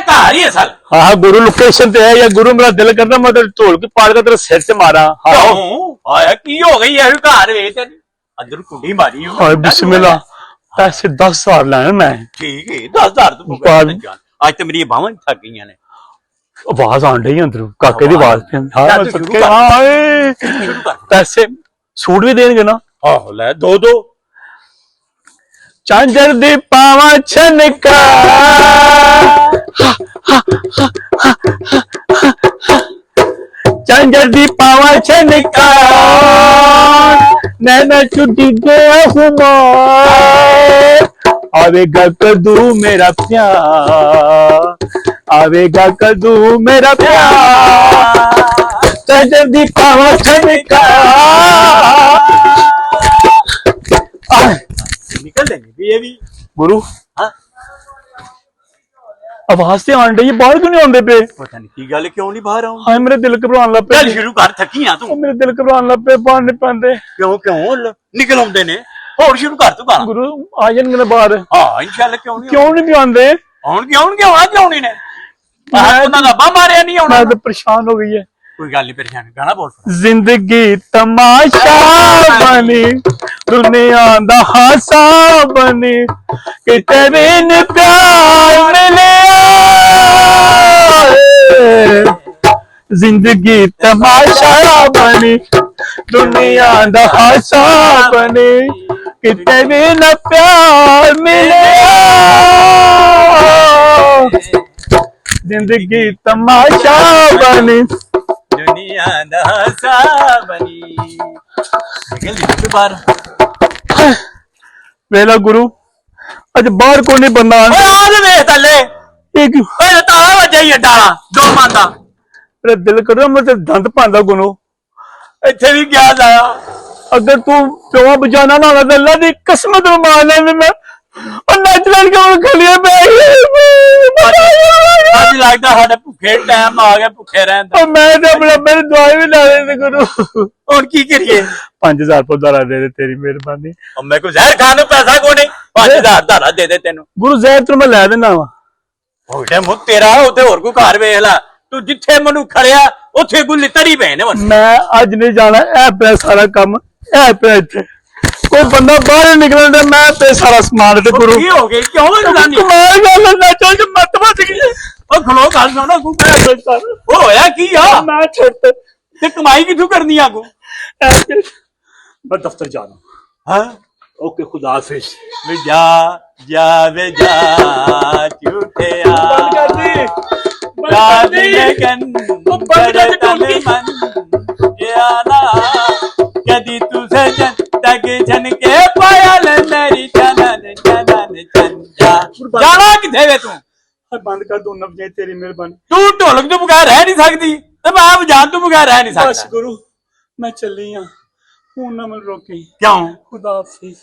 घर ही असल। हाँ गुरु लोकेशन पे है या गुरु मेरा दिल करता मैं ढोल की पाड़ कर तेरे सिर से मारा। हाँ आया की हो गई है घर वे तेरी अंदर कुंडी मारी हो। हाँ बिस्मिल्लाह पैसे 10,000 लाए मैं। ठीक है 10,000 तो आज तो मेरी बावन थक गई ने। आवाज आन रही अंदर काके दी आवाज पैसे सूट भी देंगे ना। आहो ले दो दो झांझर दी पावा छनका झांझर दी पावा छनका नैना छुट्टी गया हुआ आवेगा कदू मेरा प्यार आवेगा कदू मेरा प्यार झांझर दी पावा छनका निकल देंगे ये भी गुरु। हाँ आवाज से आन रही है बाहर क्यों नहीं आंदे पे पता नहीं की गल क्यों नहीं बाहर आऊं। हाय मेरे दिल घबरान लग पे। चल शुरू कर थकी हां तू। मेरे दिल घबरान लग पे बाहर नहीं पांदे क्यों क्यों निकल आंदे ने और शुरू कर तू गाना। गुरु आ जाएंगे बाहर। हां इंशाल्लाह क्यों नहीं आंदे क्यों आ क्यों नहीं ने मैं ना बा मारे नहीं आउना। मैं तो परेशान हो गई है। कोई गल नहीं परेशान गाना बोल। जिंदगी तमाशा बनी दुनिया दा हासा बनी कि तेरे ने प्यार मिले जिंदगी तमाशा बनी दुनिया दा हासा बनी कि तेरे ने प्यार मिले जिंदगी तमाशा बनी दुनिया दा सा बनी। निकल बाहर वेला गुरु अज बाहर को नहीं बंदा वे तले ताला वजा ही डाला दो मांदा मेरा दिल कर मैं दंद पांदा गुनो इथे भी क्या आया। अगर तू प्योआ बजाना ना होना तो अल्लाह की किस्मत मारना मैं नच लड़ के खलिया आज लगता है भुखे टाइम आ गया भुखे रहन मैं तो अपने मेरी दवाई भी ला दे गुरु और की करिए 5,000 पौधा दे दे तेरी मेहरबानी। और मैं को जहर खाने पैसा को नहीं 5,000 धारा दे दे तेन गुरु जहर तेन मैं लै देना वा मुख तेरा उते होर कोई घर वेख ला तू जिथे मनु खड़िया उथे गुल्ली तड़ी पे ने। मैं अज नहीं जाना ऐ पे सारा काम ऐ पे इथे कोई बंदा बाहर निकल मैं पे सारा समान ते गुरु हो गई क्यों कमाल गल ना चल मत बच गई ओ खलो गल सुनो ओ होया की आ मैं छट ते कमाई किथों करनी आगू। मैं दफ्तर जाना। हां ओके खुदा हाफिज। वे जा वे जा झूठे आ बंद कर दी रात लेकिन बंद कर दी मन ये आना कदी तुझे तक जन के पायल मेरी चनन चनन चंजा जाना किथे वे तू बंद कर दो नब तेरी मेहरबानी। तू ढोलक तो बगैर रह नहीं सकती ते मैं बजान तो बगैर रह नहीं सकता। गुरु मैं चली हां हूं ना मन रोकी क्यों खुदा हाफिज।